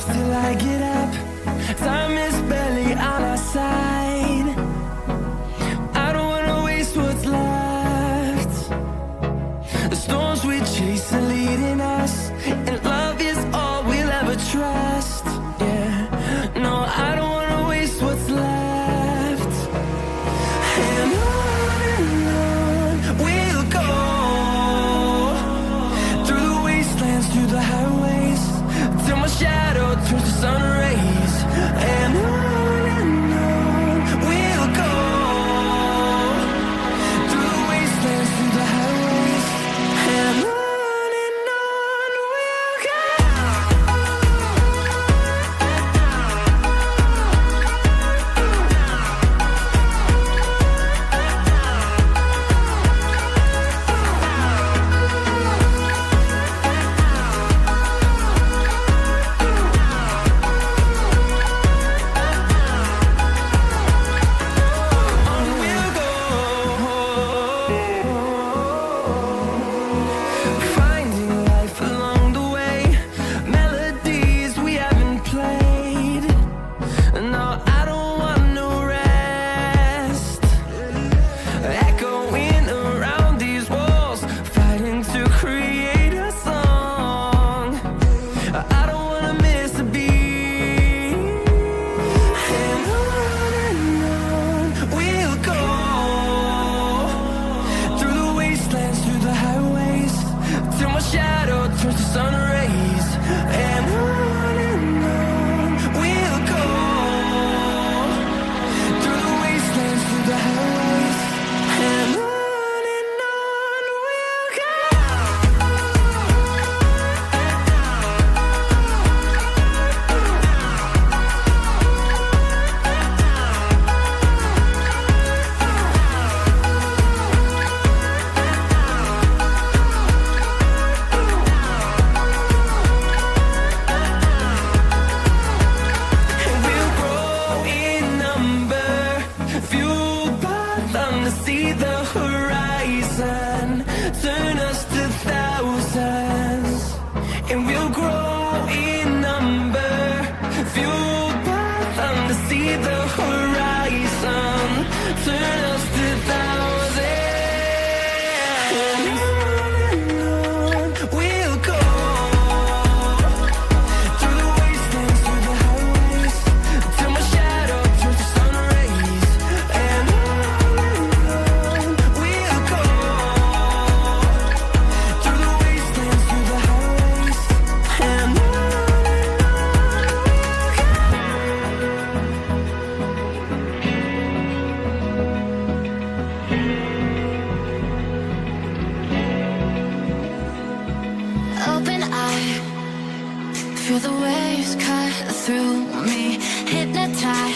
close till I get up. Time is barely on our side. I don't wanna waste what's left. The storms we chase are leading us, and love is all we'll ever trust. Yeah, no, I don't wanna waste what's left. And on we'll go, through the wastelands, through the highways, till my shadow turns to sun rays. And on we'll go, through the wastelands, through the highways, and on we'll go. Finding life along the way, melodies we haven't played. No, I don't want no rest. Echoing around these walls, fighting to create a song. I don't wanna miss a beat. And on we'll go, through the wastelands, through the highways, till my shadow turns to sun rays. And on we'll go, through the wastelands, through the highways, and on we'll go. We'll grow in number, fueled by them to see the horizon, turn us to thousands. And we'll grow in number, fueled by them to see the horizon, turn us to thousands. And on we'll go, through the wastelands, through the highways, till my shadow turns to sun rays. And on we'll go, through the wastelands, through the highways, and on we'll go. Open eye, feel the waves cut through me, hypnotized.